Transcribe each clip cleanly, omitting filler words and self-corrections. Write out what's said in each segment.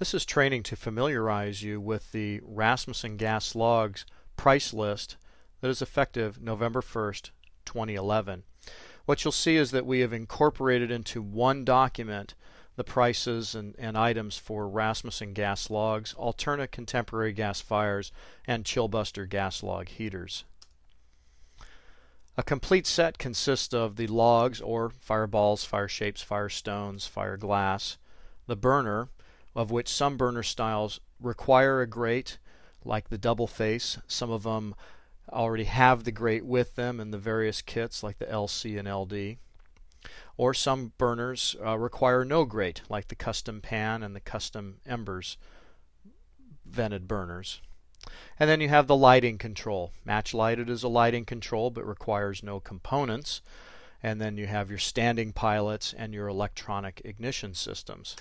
This is training to familiarize you with the Rasmussen Gas Logs price list that is effective November 1st, 2011. What you'll see is that we have incorporated into one document the prices and items for Rasmussen Gas Logs, Alterna Contemporary Gas Fires, and Chillbuster gas log heaters. A complete set consists of the logs, or fireballs, fire shapes, fire stones, fire glass, the burner, of which some burner styles require a grate, like the double face. Some of them already have the grate with them in the various kits, like the LC and LD. Or some burners require no grate, like the custom pan and the custom embers vented burners. And then you have the lighting control. Match lighted is a lighting control but requires no components. And then you have your standing pilots and your electronic ignition systems.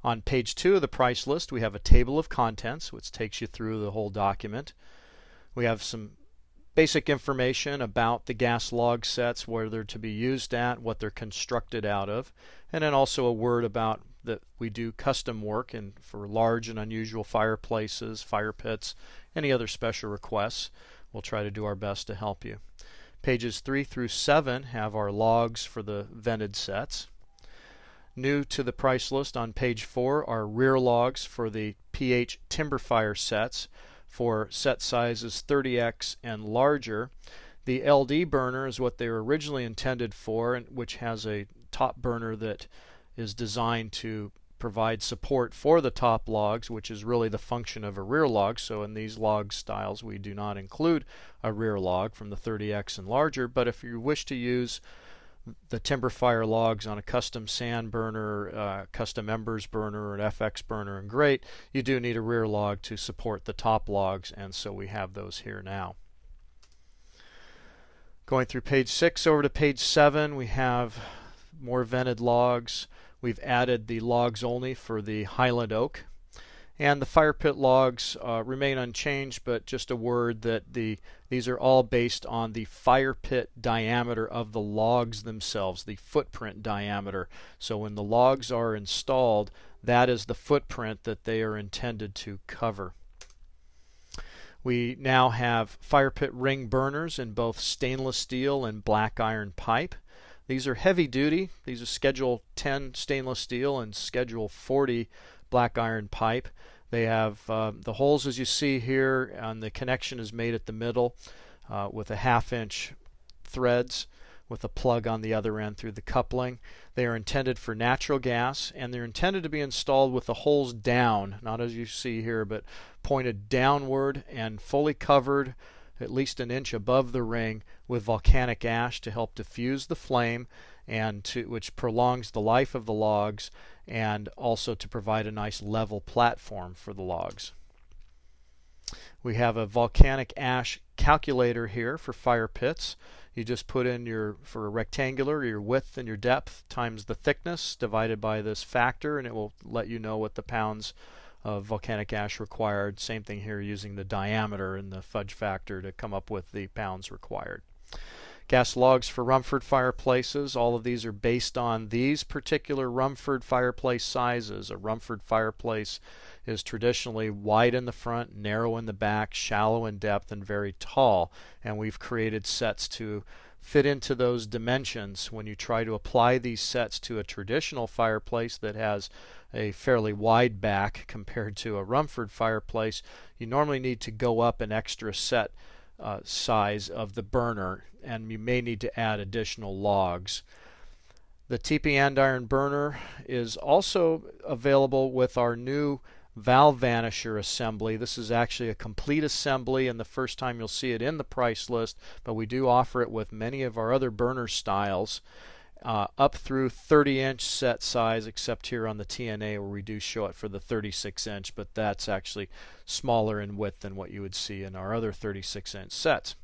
On page 2 of the price list, we have a table of contents, which takes you through the whole document. We have some basic information about the gas log sets, where they're to be used at, what they're constructed out of, and then also a word about that we do custom work for large and unusual fireplaces, fire pits, any other special requests. We'll try to do our best to help you. Pages 3 through 7 have our logs for the vented sets. New to the price list on page 4 are rear logs for the PH timber fire sets for set sizes 30x and larger. The LD burner is what they were originally intended for, which has a top burner that is designed to provide support for the top logs, which is really the function of a rear log. So in these log styles we do not include a rear log from the 30x and larger, but if you wish to use the timber fire logs on a custom sand burner, custom embers burner, or an FX burner and grate, you do need a rear log to support the top logs, and so we have those here now. Going through page 6 over to page 7, we have more vented logs. We've added the logs only for the Highland oak. And the fire pit logs remain unchanged, but just a word that these are all based on the fire pit diameter of the logs themselves, the footprint diameter. So when the logs are installed, that is the footprint that they are intended to cover. We now have fire pit ring burners in both stainless steel and black iron pipe. These are heavy duty. These are Schedule 10 stainless steel and Schedule 40 black iron pipe. They have the holes as you see here, and the connection is made at the middle with a 1/2-inch threads with a plug on the other end through the coupling. They are intended for natural gas, and they're intended to be installed with the holes down, not as you see here, but pointed downward and fully covered at least an inch above the ring with volcanic ash to help diffuse the flame, and which prolongs the life of the logs, and also to provide a nice level platform for the logs. We have a volcanic ash calculator here for fire pits. You just put in for a rectangular, your width and your depth times the thickness divided by this factor, and it will let you know what the pounds of volcanic ash required. Same thing here, using the diameter and the fudge factor to come up with the pounds required. Gas logs for Rumford fireplaces. All of these are based on these particular Rumford fireplace sizes. A Rumford fireplace is traditionally wide in the front, narrow in the back, shallow in depth, and very tall. And we've created sets to fit into those dimensions. When you try to apply these sets to a traditional fireplace that has a fairly wide back compared to a Rumford fireplace, you normally need to go up an extra set size of the burner, and you may need to add additional logs. The TP andiron burner is also available with our new valve vanisher assembly. This is actually a complete assembly, and the first time you'll see it in the price list, but we do offer it with many of our other burner styles up through 30-inch set size, except here on the TNA where we do show it for the 36-inch, but that's actually smaller in width than what you would see in our other 36-inch sets.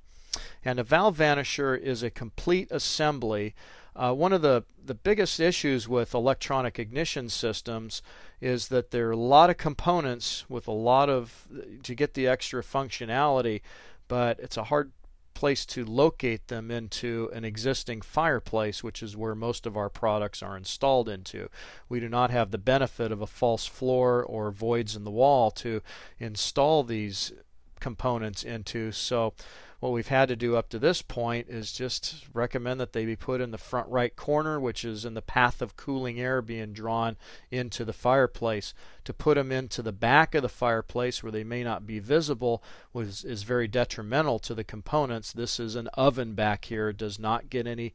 And a valve vanisher is a complete assembly. One of the biggest issues with electronic ignition systems is that there are a lot of components with to get the extra functionality, but it's a hard place to locate them into an existing fireplace, which is where most of our products are installed into. We do not have the benefit of a false floor or voids in the wall to install these components into, so what we've had to do up to this point is just recommend that they be put in the front right corner, which is in the path of cooling air being drawn into the fireplace. To put them into the back of the fireplace where they may not be visible is very detrimental to the components. This is an oven back here. It does not get any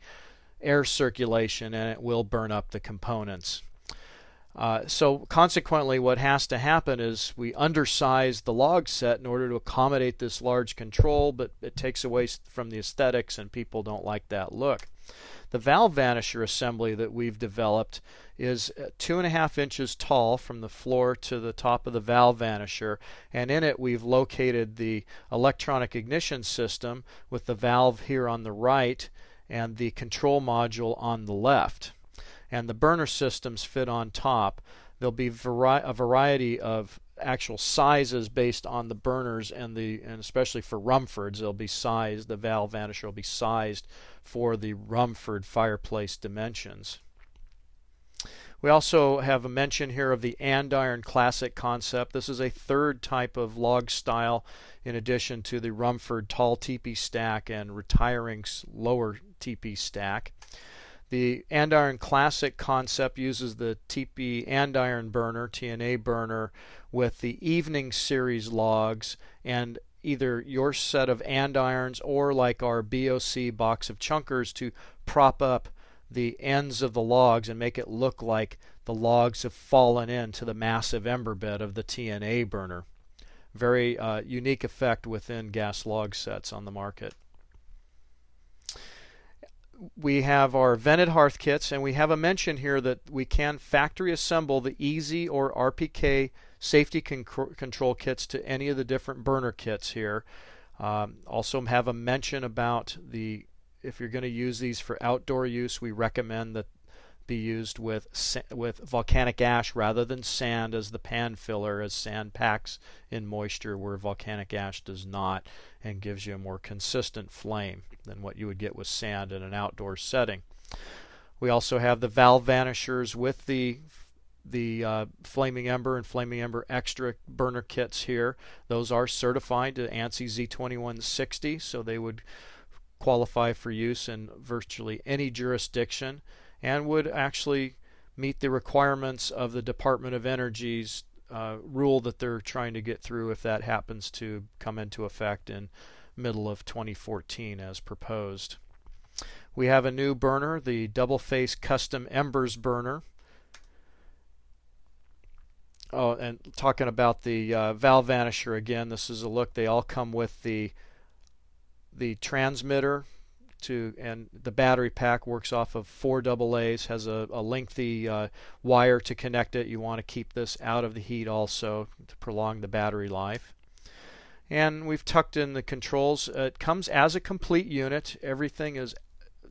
air circulation and it will burn up the components. So consequently, what has to happen is we undersize the log set in order to accommodate this large control, but it takes away from the aesthetics and people don't like that look. The valve vanisher assembly that we've developed is 2.5 inches tall from the floor to the top of the valve vanisher, and in it we've located the electronic ignition system with the valve here on the right and the control module on the left. And the burner systems fit on top. There'll be a variety of actual sizes based on the burners and especially for Rumfords, they'll be sized. The valve vanisher will be sized for the Rumford fireplace dimensions. We also have a mention here of the andiron classic concept. This is a third type of log style in addition to the Rumford tall teepee stack and retiring lower teepee stack. The andiron classic concept uses the teepee andiron burner, TNA burner, with the evening series logs and either your set of andirons or like our BOC box of chunkers to prop up the ends of the logs and make it look like the logs have fallen into the massive ember bed of the TNA burner. Very unique effect within gas log sets on the market. We have our vented hearth kits, and we have a mention here that we can factory assemble the Easy or RPK safety control kits to any of the different burner kits here. Also have a mention about if you're going to use these for outdoor use, we recommend that be used with volcanic ash rather than sand as the pan filler, as sand packs in moisture where volcanic ash does not and gives you a more consistent flame than what you would get with sand in an outdoor setting. We also have the valve vanishers with the Flaming Ember and Flaming Ember Extra burner kits here. Those are certified to ANSI Z2160, so they would qualify for use in virtually any jurisdiction and would actually meet the requirements of the Department of Energy's rule that they're trying to get through if that happens to come into effect in middle of 2014 as proposed. We have a new burner, the double face custom embers burner. Oh, and talking about the valve vanisher again, this is a look. They all come with the transmitter and the battery pack works off of 4 AA's, has a lengthy wire to connect it. You want to keep this out of the heat also to prolong the battery life. And we've tucked in the controls. It comes as a complete unit. Everything is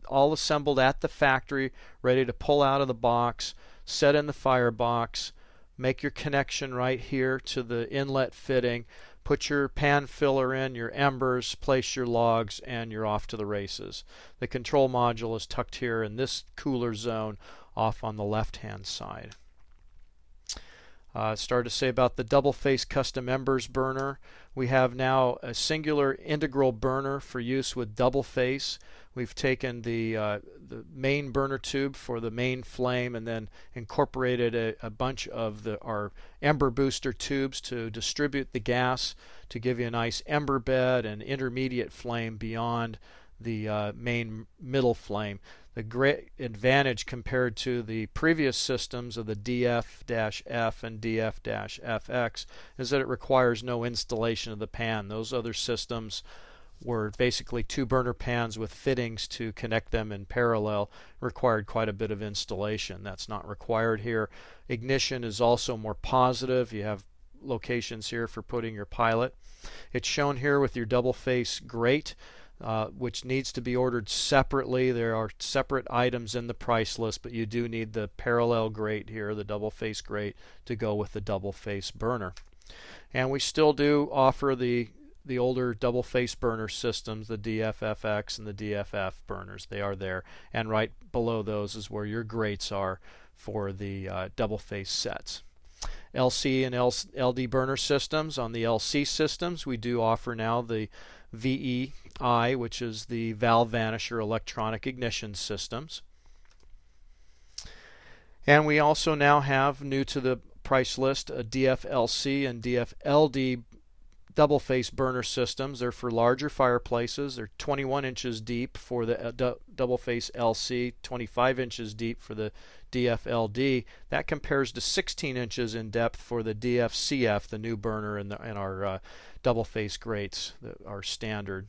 all assembled at the factory, ready to pull out of the box, set in the firebox, make your connection right here to the inlet fitting, put your pan filler in, your embers, place your logs, and you're off to the races. The control module is tucked here in this cooler zone off on the left-hand side. Started to say about the double face custom embers burner. We have now a singular integral burner for use with double face. We've taken the main burner tube for the main flame and then incorporated a bunch of our ember booster tubes to distribute the gas to give you a nice ember bed and intermediate flame beyond the main middle flame. The great advantage compared to the previous systems of the DF-F and DF-FX is that it requires no installation of the pan. Those other systems were basically 2 burner pans with fittings to connect them in parallel, required quite a bit of installation. That's not required here. Ignition is also more positive. You have locations here for putting your pilot. It's shown here with your double face grate, which needs to be ordered separately. There are separate items in the price list, but you do need the parallel grate here, the double face grate, to go with the double face burner. And we still do offer the the older double face burner systems, the DFFX and the DFF burners. They are there, and right below those is where your grates are for the double face sets. LC and LD burner systems. On the LC systems, we do offer now the VEI, which is the valve vanisher electronic ignition systems. And we also now have, new to the price list, a DFLC and DFLD double face burner systems. They're for larger fireplaces. They're 21 inches deep for the double face LC, 25 inches deep for the DFLD. That compares to 16 inches in depth for the DFCF, the new burner in our double face grates that are standard.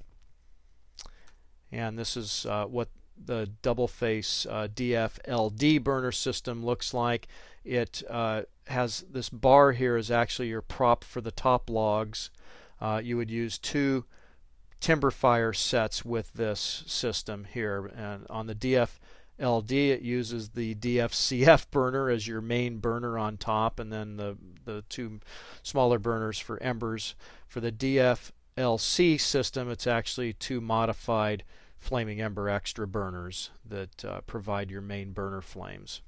And this is what the double face DFLD burner system looks like. It has this bar here is actually your prop for the top logs. You would use 2 timber fire sets with this system here, and on the DFLD it uses the DFCF burner as your main burner on top, and then the 2 smaller burners for embers. For the DFLC system, it's actually 2 modified Flaming Ember extra burners that provide your main burner flames.